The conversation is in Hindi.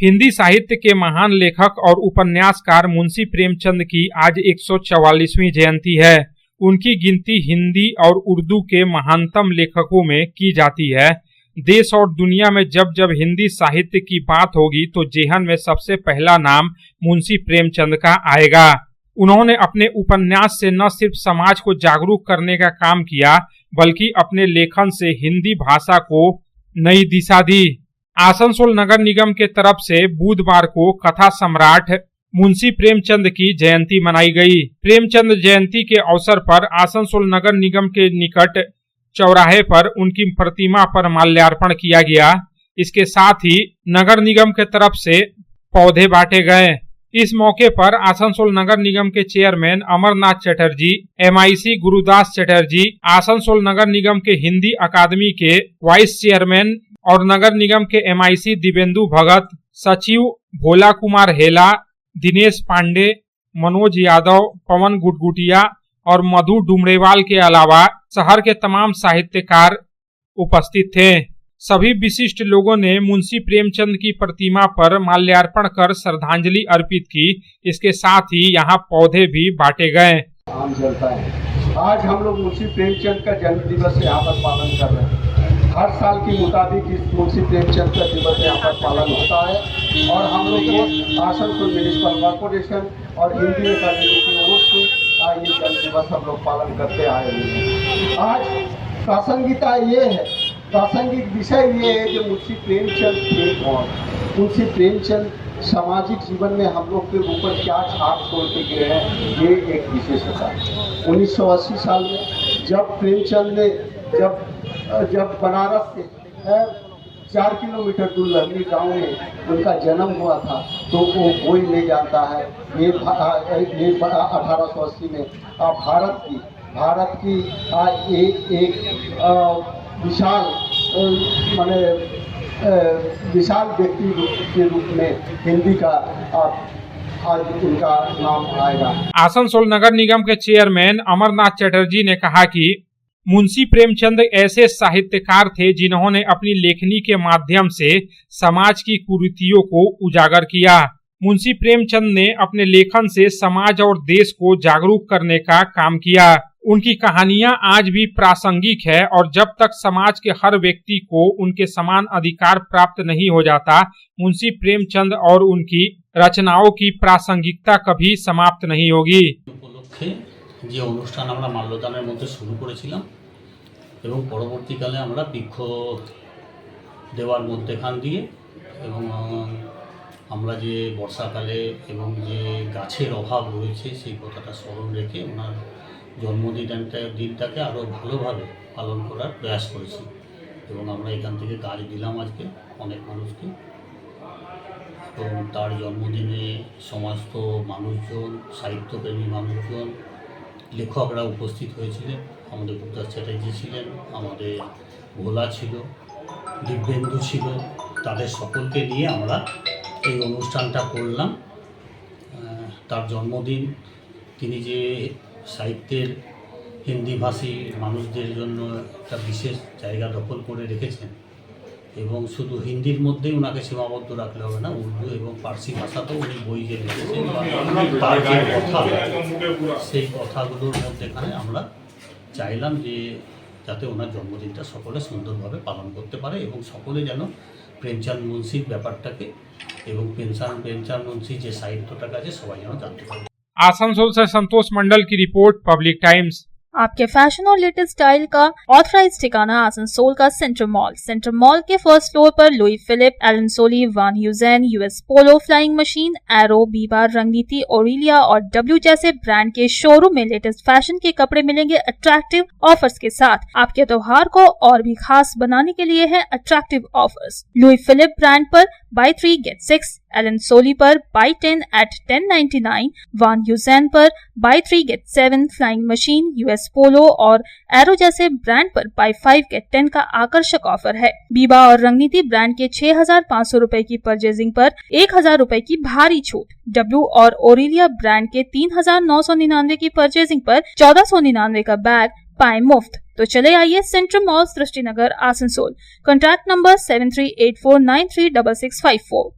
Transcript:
हिंदी साहित्य के महान लेखक और उपन्यासकार मुंशी प्रेमचंद की आज 144वीं जयंती है। उनकी गिनती हिंदी और उर्दू के महानतम लेखकों में की जाती है। देश और दुनिया में जब जब हिंदी साहित्य की बात होगी तो जेहन में सबसे पहला नाम मुंशी प्रेमचंद का आएगा। उन्होंने अपने उपन्यास से न सिर्फ समाज को जागरूक करने का काम किया, बल्कि अपने लेखन से हिंदी भाषा को नई दिशा दी। आसनसोल नगर निगम के तरफ से बुधवार को कथा सम्राट मुंशी प्रेमचंद की जयंती मनाई गई। प्रेमचंद जयंती के अवसर पर आसनसोल नगर निगम के निकट चौराहे पर उनकी प्रतिमा पर माल्यार्पण किया गया। इसके साथ ही नगर निगम के तरफ से पौधे बांटे गए। इस मौके पर आसनसोल नगर निगम के चेयरमैन अमरनाथ चटर्जी, MIC गुरुदास चटर्जी, आसनसोल नगर निगम के हिंदी अकादमी के वाइस चेयरमैन और नगर निगम के MIC दिव्येंदु भगत, सचिव भोला कुमार हेला, दिनेश पांडे, मनोज यादव, पवन गुटगुटिया और मधु डुमरेवाल के अलावा शहर के तमाम साहित्यकार उपस्थित थे। सभी विशिष्ट लोगों ने मुंशी प्रेमचंद की प्रतिमा पर माल्यार्पण कर श्रद्धांजलि अर्पित की। इसके साथ ही यहाँ पौधे भी बांटे गए। आम जनता है, आज हम लोग मुंशी प्रेमचंद का जन्म दिवस यहाँ पर पालन कर रहे हैं। हर साल के मुताबिक इस मुंशी प्रेमचंद का दिवस यहाँ पर पालन होता है और हम लोग ये आसनसोल म्युनिसिपल कॉर्पोरेशन और हिंदी अकादमी की ओर से ये जन्म दिवस हम लोग पालन करते आए हुए हैं। आज प्रासंगिकता ये है, प्रासंगिक विषय ये है कि मुंशी प्रेमचंद थे कौन। मुंशी प्रेमचंद सामाजिक जीवन में हम लोग के ऊपर क्या छाप छोड़ के गए हैं, ये एक विशेषता है। 1980 साल में जब प्रेमचंद ने जब बनारस से 4 किलोमीटर दूर लहली गांव में उनका जन्म हुआ था, तो वो कोई नहीं जानता है। ये 1880 में भारत की एक विशाल विशाल व्यक्ति के रूप में हिंदी का आज उनका नाम आएगा। आसनसोल नगर निगम के चेयरमैन अमरनाथ चटर्जी ने कहा कि मुंशी प्रेमचंद ऐसे साहित्यकार थे जिन्होंने अपनी लेखनी के माध्यम से समाज की कुरीतियों को उजागर किया। मुंशी प्रेमचंद ने अपने लेखन से समाज और देश को जागरूक करने का काम किया। उनकी कहानियां आज भी प्रासंगिक है और जब तक समाज के हर व्यक्ति को उनके समान अधिकार प्राप्त नहीं हो जाता, मुंशी प्रेमचंद और उनकी रचनाओं की प्रासंगिकता कभी समाप्त नहीं होगी। যে অনুষ্ঠান আমরা মাল্যদানের মধ্যে শুরু করেছিলাম এবং পরবর্তীকালে আমরা বৃক্ষ দেওয়ার মধ্যেখান দিয়ে এবং আমরা যে বর্ষাকালে এবং যে গাছের অভাব রয়েছে সেই কথাটা স্মরণ রেখে ওনার জন্মদিনটাকে আরও ভালোভাবে পালন করার প্রয়াস করেছি এবং আমরা এখান থেকে গাছ দিলাম আজকে অনেক মানুষকে। এবং তার জন্মদিনে সমস্ত মানুষজন, সাহিত্যপ্রেমী মানুষজন, লেখকরা উপস্থিত হয়েছিলেন। আমাদের গুরুদাস চ্যাটার্জি ছিলেন, আমাদের ভোলা ছিল, দিব্যেন্দু ছিল, তাদের সকলকে নিয়ে আমরা এই অনুষ্ঠানটা করলাম। তার জন্মদিন, তিনি যে সাহিত্যের হিন্দিভাষী মানুষদের জন্য একটা বিশেষ জায়গা দখল করে রেখেছেন এবং শুধু হিন্দির মধ্যেই ওনাকে সীমাবদ্ধ রাখলে হবে না, উর্দু এবং ফার্সি ভাষাতেও উনি বই যে লিখেছেন তার যে কথা, সেই কথাগুলোর মধ্যেখানে আমরা চাইলাম যে যাতে ওনার জন্মদিনটা সকলে সুন্দরভাবে পালন করতে পারে এবং সকলে যেন প্রেমচাঁদ মুন্সির ব্যাপারটাকে এবং প্রেমচাঁদ মুন্সির যে সাহিত্যটাকে আছে সবাই যেন জানতে পারে। आसनसोल से संतोष मंडल की रिपोर्ट, पब्लिक टाइम्स। आपके फैशन और लेटेस्ट स्टाइल का ऑथराइज्ड ठिकाना आसनसोल का सेंट्रल मॉल। सेंट्रल मॉल के फर्स्ट फ्लोर पर लुई फिलिप, एलन सोली, वान ह्यूजेन, US पोलो, flying machine, arrow, Biba, रंगनीति, Aurelia और W जैसे ब्रांड के शोरूम में लेटेस्ट फैशन के कपड़े मिलेंगे अट्रैक्टिव ऑफर्स के साथ। आपके त्योहार को और भी खास बनाने के लिए है attractive offers. Louis Philippe brand पर buy 3 get 6, एलन सोली पर buy 10 at 1099, वान ह्यूजेन पर buy 3 get 7, flying machine, US पोलो और एरो जैसे ब्रांड पर buy 5 get 10 का आकर्षक ऑफर है। बीबा और रंगनीति ब्रांड के 6,500 रुपए की परचेजिंग पर 1,000 रुपए की भारी छूट। W और ओरिलिया ब्रांड के 3,999 की परचेजिंग पर 1,499 का बैग पाए मुफ्त। तो चले आइए central mall, Srishti Nagar, Asansol. Contact number 7384936654।